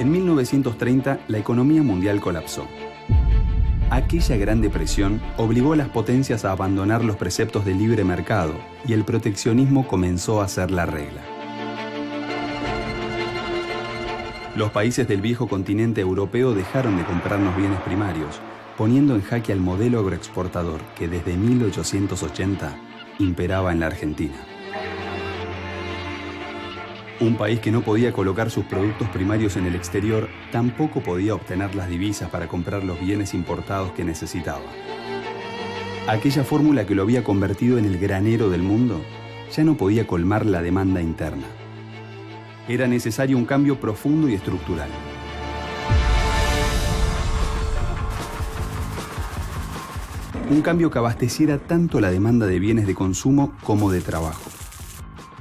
En 1930, la economía mundial colapsó. Aquella Gran Depresión obligó a las potencias a abandonar los preceptos del libre mercado y el proteccionismo comenzó a ser la regla. Los países del viejo continente europeo dejaron de comprarnos bienes primarios, poniendo en jaque al modelo agroexportador que desde 1880 imperaba en la Argentina. Un país que no podía colocar sus productos primarios en el exterior tampoco podía obtener las divisas para comprar los bienes importados que necesitaba. Aquella fórmula que lo había convertido en el granero del mundo ya no podía colmar la demanda interna. Era necesario un cambio profundo y estructural. Un cambio que abasteciera tanto la demanda de bienes de consumo como de trabajo.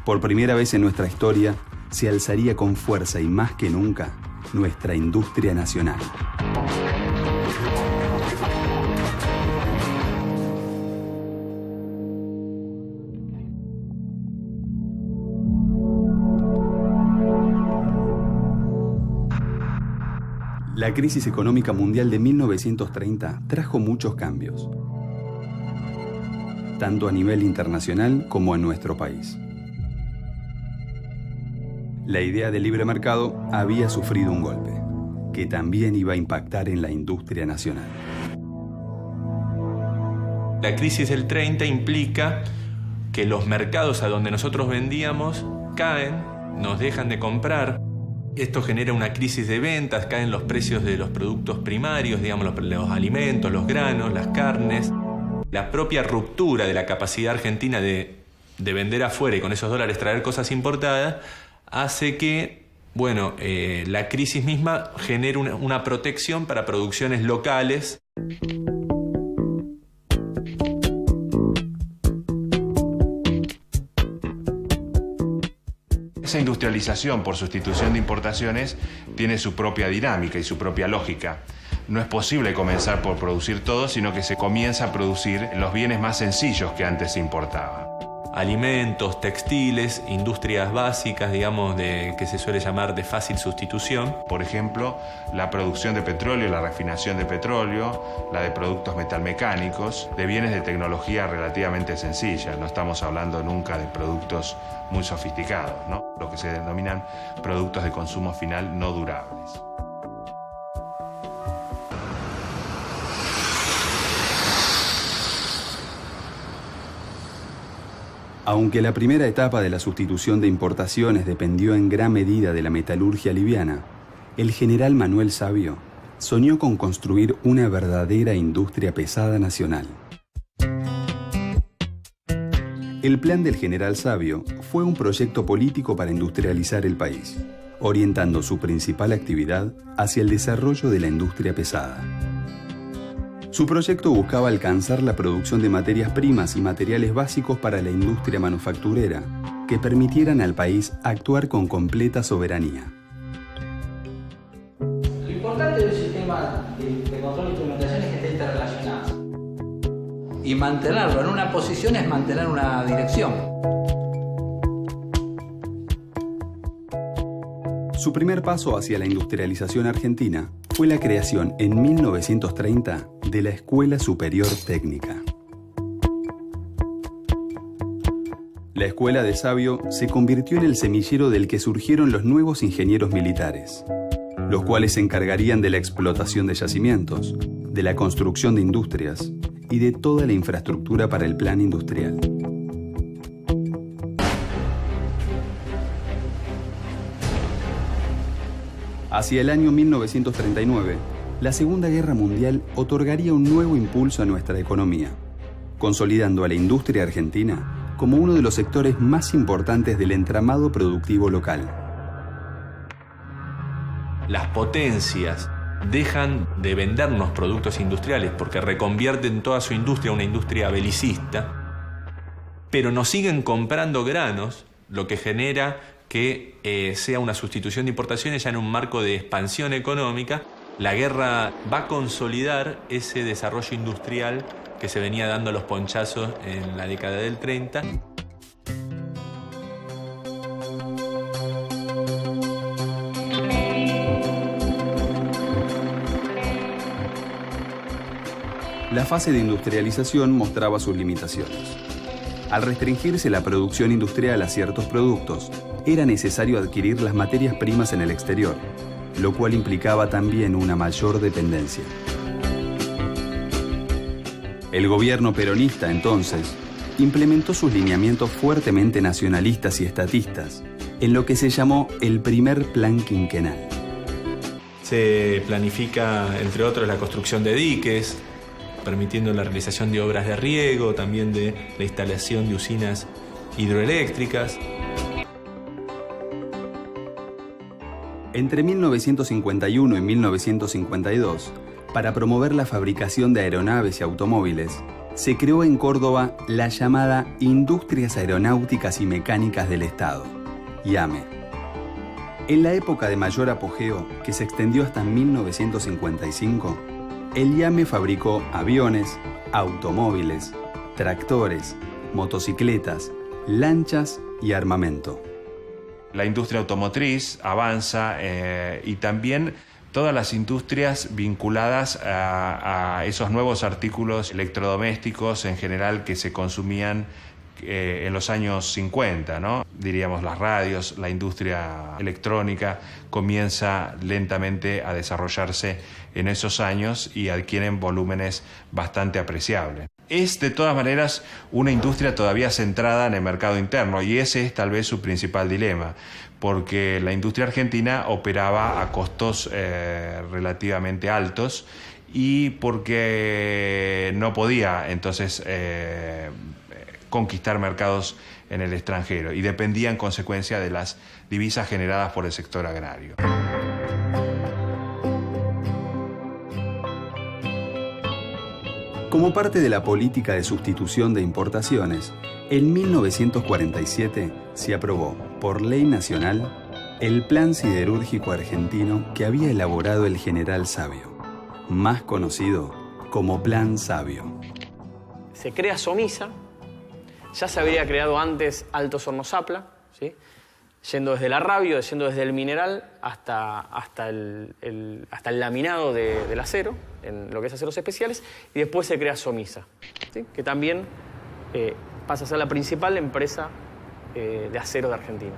Por primera vez en nuestra historia, se alzaría con fuerza y más que nunca nuestra industria nacional. La crisis económica mundial de 1930 trajo muchos cambios, tanto a nivel internacional como en nuestro país. La idea del libre mercado había sufrido un golpe, que también iba a impactar en la industria nacional. La crisis del 30 implica que los mercados a donde nosotros vendíamos caen, nos dejan de comprar. Esto genera una crisis de ventas, caen los precios de los productos primarios, digamos, los alimentos, los granos, las carnes. La propia ruptura de la capacidad argentina de vender afuera y con esos dólares traer cosas importadas hace que, la crisis misma genere una protección para producciones locales. Esa industrialización por sustitución de importaciones tiene su propia dinámica y su propia lógica. No es posible comenzar por producir todo, sino que se comienza a producir los bienes más sencillos que antes se importaban. Alimentos, textiles, industrias básicas, digamos, que se suele llamar de fácil sustitución. Por ejemplo, la producción de petróleo, la refinación de petróleo, la de productos metalmecánicos, de bienes de tecnología relativamente sencilla. No estamos hablando nunca de productos muy sofisticados, ¿no? Lo que se denominan productos de consumo final no durables. Aunque la primera etapa de la sustitución de importaciones dependió en gran medida de la metalurgia liviana, el general Manuel Savio soñó con construir una verdadera industria pesada nacional. El plan del general Savio fue un proyecto político para industrializar el país, orientando su principal actividad hacia el desarrollo de la industria pesada. Su proyecto buscaba alcanzar la producción de materias primas y materiales básicos para la industria manufacturera que permitieran al país actuar con completa soberanía. Lo importante del sistema de control e implementación es que esté interrelacionado. Y mantenerlo en una posición es mantener una dirección. Su primer paso hacia la industrialización argentina fue la creación en 1930 de la Escuela Superior Técnica. La Escuela de Savio se convirtió en el semillero del que surgieron los nuevos ingenieros militares, los cuales se encargarían de la explotación de yacimientos, de la construcción de industrias y de toda la infraestructura para el plan industrial. Hacia el año 1939, la Segunda Guerra Mundial otorgaría un nuevo impulso a nuestra economía, consolidando a la industria argentina como uno de los sectores más importantes del entramado productivo local. Las potencias dejan de vendernos productos industriales porque reconvierten toda su industria a una industria belicista, pero nos siguen comprando granos, lo que genera que sea una sustitución de importaciones ya en un marco de expansión económica. La guerra va a consolidar ese desarrollo industrial que se venía dando los ponchazos en la década del 30. la fase de industrialización mostraba sus limitaciones. Al restringirse la producción industrial a ciertos productos, era necesario adquirir las materias primas en el exterior, lo cual implicaba también una mayor dependencia. El gobierno peronista, entonces, implementó sus lineamientos fuertemente nacionalistas y estatistas en lo que se llamó el primer plan quinquenal. Se planifica, entre otros, la construcción de diques, permitiendo la realización de obras de riego, también de la instalación de usinas hidroeléctricas. Entre 1951 y 1952, para promover la fabricación de aeronaves y automóviles, se creó en Córdoba la llamada Industrias Aeronáuticas y Mecánicas del Estado, IAME. En la época de mayor apogeo, que se extendió hasta 1955, el IAME fabricó aviones, automóviles, tractores, motocicletas, lanchas y armamento. La industria automotriz avanza y también todas las industrias vinculadas a esos nuevos artículos electrodomésticos en general que se consumían en los años 50, ¿no? Diríamos las radios, la industria electrónica comienza lentamente a desarrollarse en esos años y adquieren volúmenes bastante apreciables. Es de todas maneras una industria todavía centrada en el mercado interno y ese es tal vez su principal dilema, porque la industria argentina operaba a costos relativamente altos y porque no podía entonces conquistar mercados en el extranjero y dependía en consecuencia de las divisas generadas por el sector agrario. Como parte de la política de sustitución de importaciones, en 1947 se aprobó por ley nacional el Plan Siderúrgico Argentino que había elaborado el general Savio, más conocido como Plan Savio. Se crea Somisa. Ya se había creado antes Altos Hornos Zapla, ¿sí? Yendo desde el arrabio, yendo desde el mineral hasta el laminado del acero, en lo que es aceros especiales, y después se crea Somisa, ¿sí? Que también pasa a ser la principal empresa de acero de Argentina.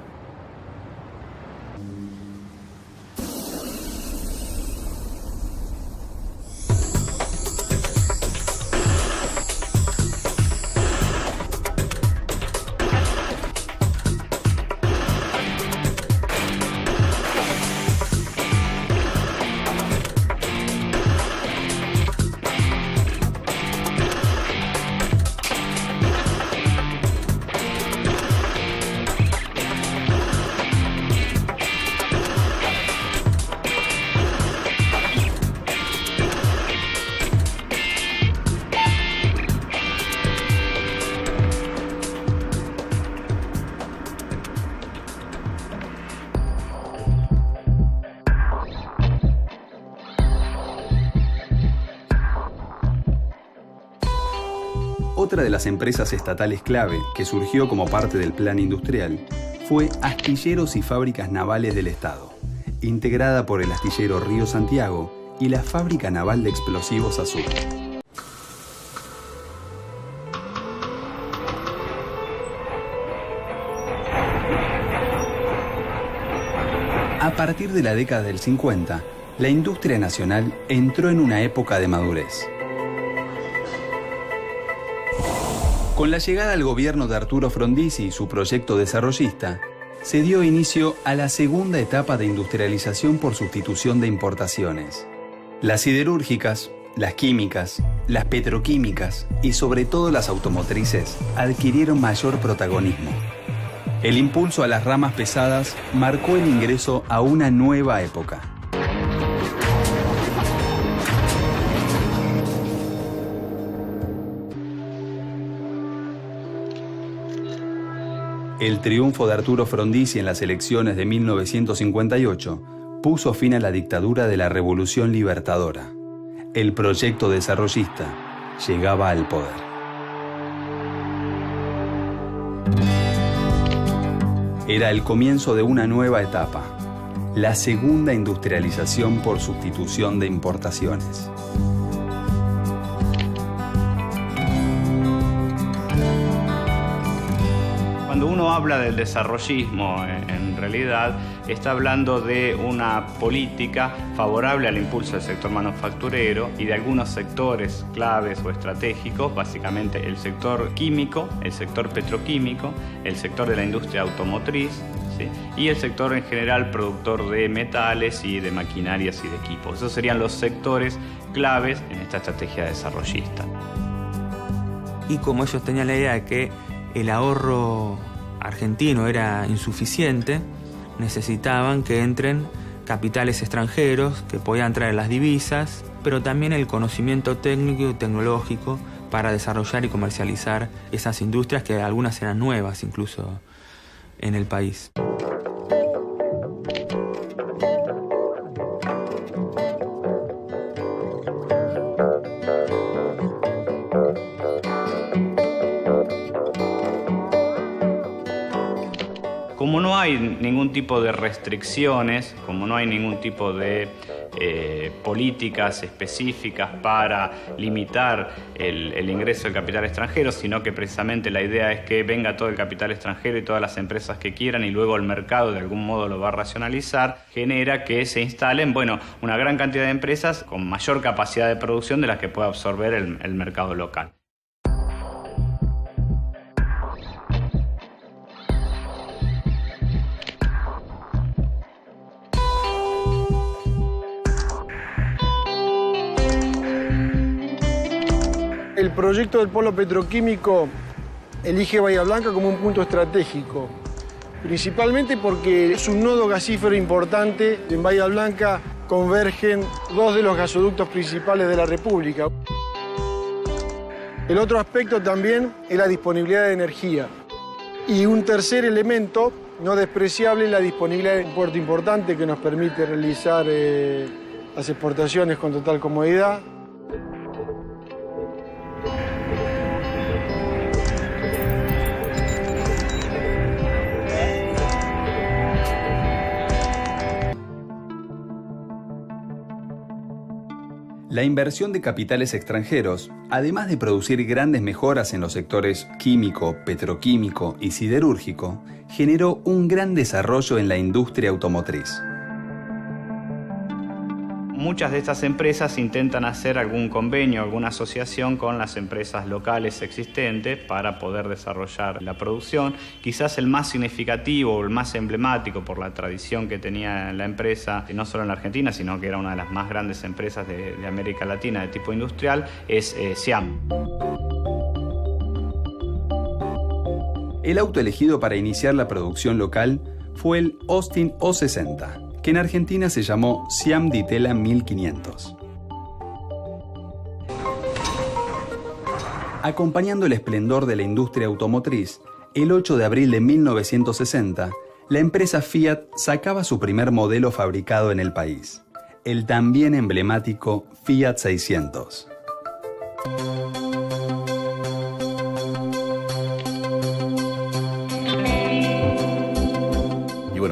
Otra de las empresas estatales clave que surgió como parte del plan industrial fue Astilleros y Fábricas Navales del Estado, integrada por el astillero Río Santiago y la Fábrica Naval de Explosivos Azul. A partir de la década del 50, la industria nacional entró en una época de madurez. Con la llegada al gobierno de Arturo Frondizi y su proyecto desarrollista, se dio inicio a la segunda etapa de industrialización por sustitución de importaciones. Las siderúrgicas, las químicas, las petroquímicas y sobre todo las automotrices adquirieron mayor protagonismo. El impulso a las ramas pesadas marcó el ingreso a una nueva época. El triunfo de Arturo Frondizi en las elecciones de 1958 puso fin a la dictadura de la Revolución Libertadora. El proyecto desarrollista llegaba al poder. Era el comienzo de una nueva etapa, la segunda industrialización por sustitución de importaciones. uno habla del desarrollismo, en realidad está hablando de una política favorable al impulso del sector manufacturero y de algunos sectores claves o estratégicos, básicamente el sector químico, el sector petroquímico, el sector de la industria automotriz, ¿sí? Y el sector en general productor de metales y de maquinarias y de equipos. Esos serían los sectores claves en esta estrategia desarrollista. Y como ellos tenían la idea de que el ahorro argentino era insuficiente, necesitaban que entren capitales extranjeros que podían traer las divisas, pero también el conocimiento técnico y tecnológico para desarrollar y comercializar esas industrias, que algunas eran nuevas incluso en el país. Como no hay ningún tipo de restricciones, como no hay ningún tipo de políticas específicas para limitar el ingreso del capital extranjero, sino que precisamente la idea es que venga todo el capital extranjero y todas las empresas que quieran y luego el mercado de algún modo lo va a racionalizar, genera que se instalen, una gran cantidad de empresas con mayor capacidad de producción de las que puede absorber el mercado local. El proyecto del polo petroquímico elige Bahía Blanca como un punto estratégico, principalmente porque es un nodo gasífero importante. En Bahía Blanca convergen dos de los gasoductos principales de la República. El otro aspecto también es la disponibilidad de energía. Y un tercer elemento no despreciable es la disponibilidad de un puerto importante que nos permite realizar las exportaciones con total comodidad. La inversión de capitales extranjeros, además de producir grandes mejoras en los sectores químico, petroquímico y siderúrgico, generó un gran desarrollo en la industria automotriz. Muchas de estas empresas intentan hacer algún convenio, alguna asociación con las empresas locales existentes para poder desarrollar la producción. Quizás el más significativo o el más emblemático por la tradición que tenía la empresa, no solo en la Argentina, sino que era una de las más grandes empresas de América Latina de tipo industrial, es Siam. El auto elegido para iniciar la producción local fue el Austin O60, que en Argentina se llamó Siam Di Tella 1500. Acompañando el esplendor de la industria automotriz, el 8 de abril de 1960, la empresa Fiat sacaba su primer modelo fabricado en el país, el también emblemático Fiat 600.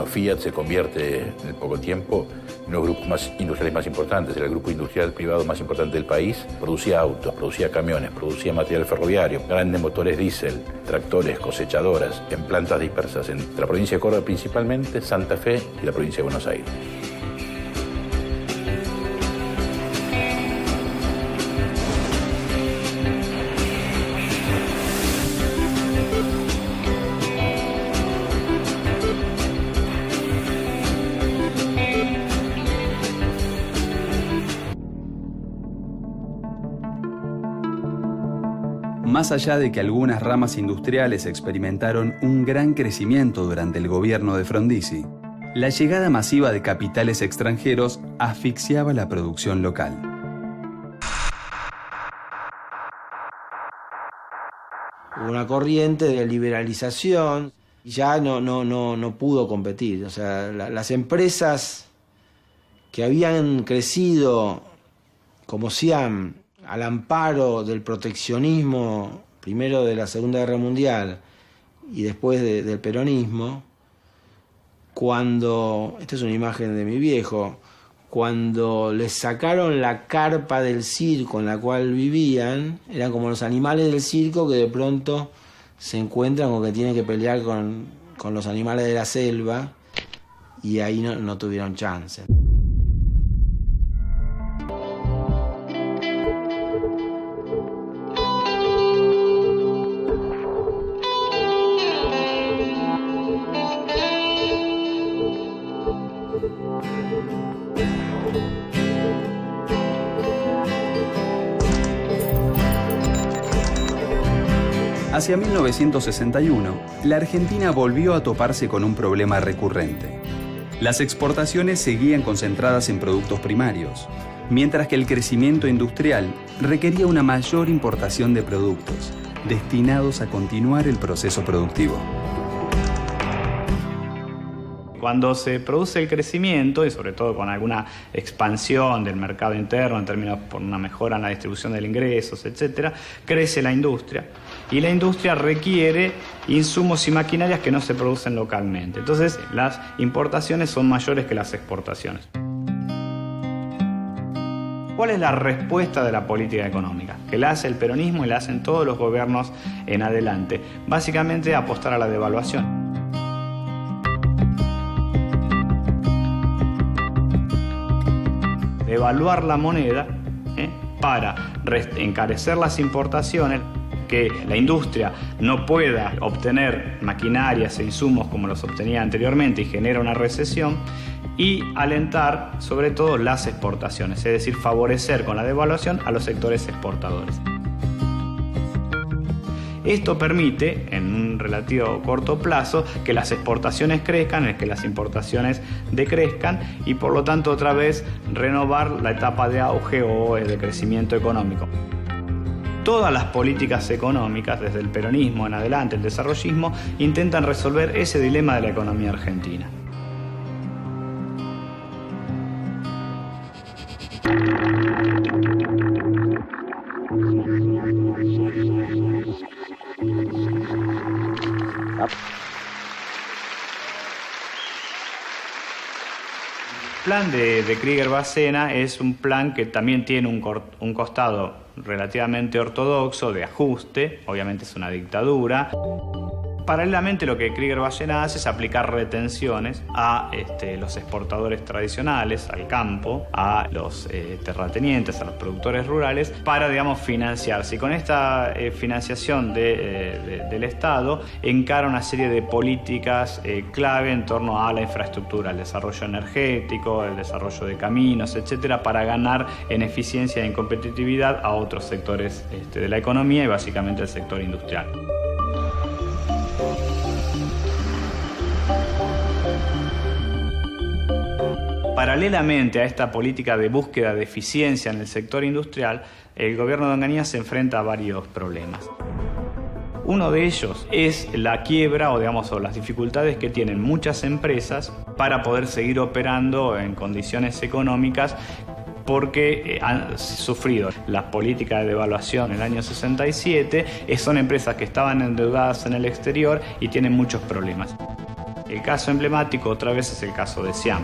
Fiat se convierte en poco tiempo en uno de los grupos industriales más importantes, era el grupo industrial privado más importante del país. Producía autos, producía camiones, producía material ferroviario, grandes motores diésel, tractores, cosechadoras, en plantas dispersas entre la provincia de Córdoba principalmente, Santa Fe y la provincia de Buenos Aires. Más allá de que algunas ramas industriales experimentaron un gran crecimiento durante el gobierno de Frondizi, la llegada masiva de capitales extranjeros asfixiaba la producción local. Hubo una corriente de liberalización y ya no pudo competir. O sea, las empresas que habían crecido como Siam al amparo del proteccionismo, primero de la Segunda Guerra Mundial y después del peronismo, cuando, esta es una imagen de mi viejo, cuando les sacaron la carpa del circo en la cual vivían, eran como los animales del circo que de pronto se encuentran con que tienen que pelear con los animales de la selva y ahí no tuvieron chance. Hacia 1961, la Argentina volvió a toparse con un problema recurrente. Las exportaciones seguían concentradas en productos primarios, mientras que el crecimiento industrial requería una mayor importación de productos, destinados a continuar el proceso productivo. Cuando se produce el crecimiento, y sobre todo con alguna expansión del mercado interno en términos por una mejora en la distribución de ingresos, etc., crece la industria. Y la industria requiere insumos y maquinarias que no se producen localmente. Entonces, las importaciones son mayores que las exportaciones. ¿Cuál es la respuesta de la política económica? Que la hace el peronismo y la hacen todos los gobiernos en adelante. Básicamente, apostar a la devaluación. Devaluar la moneda para encarecer las importaciones, que la industria no pueda obtener maquinarias e insumos como los obtenía anteriormente y genera una recesión, y alentar sobre todo las exportaciones, es decir, favorecer con la devaluación a los sectores exportadores. Esto permite, en un relativo corto plazo, que las exportaciones crezcan, que las importaciones decrezcan y por lo tanto otra vez renovar la etapa de auge o de crecimiento económico. Todas las políticas económicas, desde el peronismo en adelante, el desarrollismo, intentan resolver ese dilema de la economía argentina. El plan de Krieger-Bacena es un plan que también tiene un costado relativamente ortodoxo de ajuste, obviamente es una dictadura. Paralelamente, lo que Krieger-Bacena hace es aplicar retenciones a los exportadores tradicionales, al campo, a los terratenientes, a los productores rurales, para, digamos, financiarse. Y con esta financiación del Estado encara una serie de políticas clave en torno a la infraestructura, el desarrollo energético, el desarrollo de caminos, etcétera, para ganar en eficiencia y en competitividad a otros sectores de la economía y básicamente el sector industrial. Paralelamente a esta política de búsqueda de eficiencia en el sector industrial, el gobierno de Onganía se enfrenta a varios problemas. Uno de ellos es la quiebra o las dificultades que tienen muchas empresas para poder seguir operando en condiciones económicas, porque han sufrido las políticas de devaluación en el año 67, son empresas que estaban endeudadas en el exterior y tienen muchos problemas. El caso emblemático otra vez es el caso de Siam.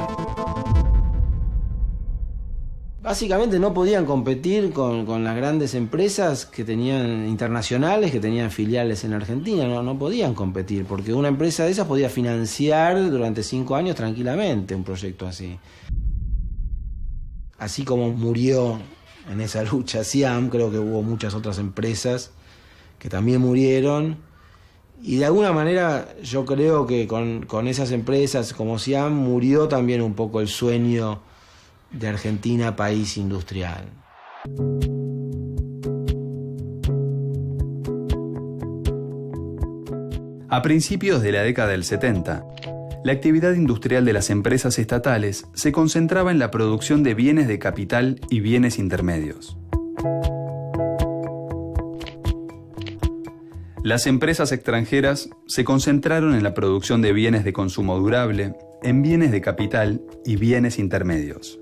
Básicamente no podían competir con las grandes empresas que tenían internacionales, que tenían filiales en Argentina. No podían competir, porque una empresa de esas podía financiar durante 5 años tranquilamente un proyecto así. Así como murió en esa lucha Siam, creo que hubo muchas otras empresas que también murieron. Y de alguna manera yo creo que con esas empresas como Siam murió también un poco el sueño de Argentina, país industrial. A principios de la década del 70, la actividad industrial de las empresas estatales se concentraba en la producción de bienes de capital y bienes intermedios. Las empresas extranjeras se concentraron en la producción de bienes de consumo durable, en bienes de capital y bienes intermedios.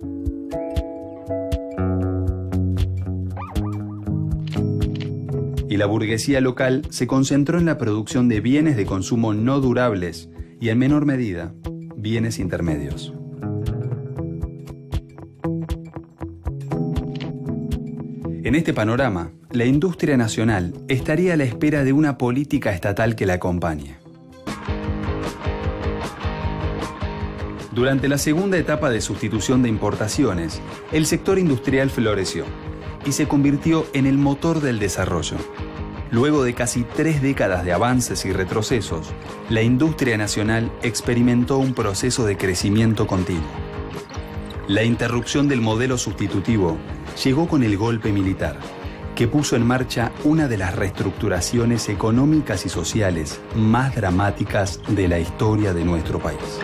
Y la burguesía local se concentró en la producción de bienes de consumo no durables y, en menor medida, bienes intermedios. En este panorama, la industria nacional estaría a la espera de una política estatal que la acompañe. Durante la segunda etapa de sustitución de importaciones, el sector industrial floreció y se convirtió en el motor del desarrollo. Luego de casi 3 décadas de avances y retrocesos, la industria nacional experimentó un proceso de crecimiento continuo. La interrupción del modelo sustitutivo llegó con el golpe militar, que puso en marcha una de las reestructuraciones económicas y sociales más dramáticas de la historia de nuestro país.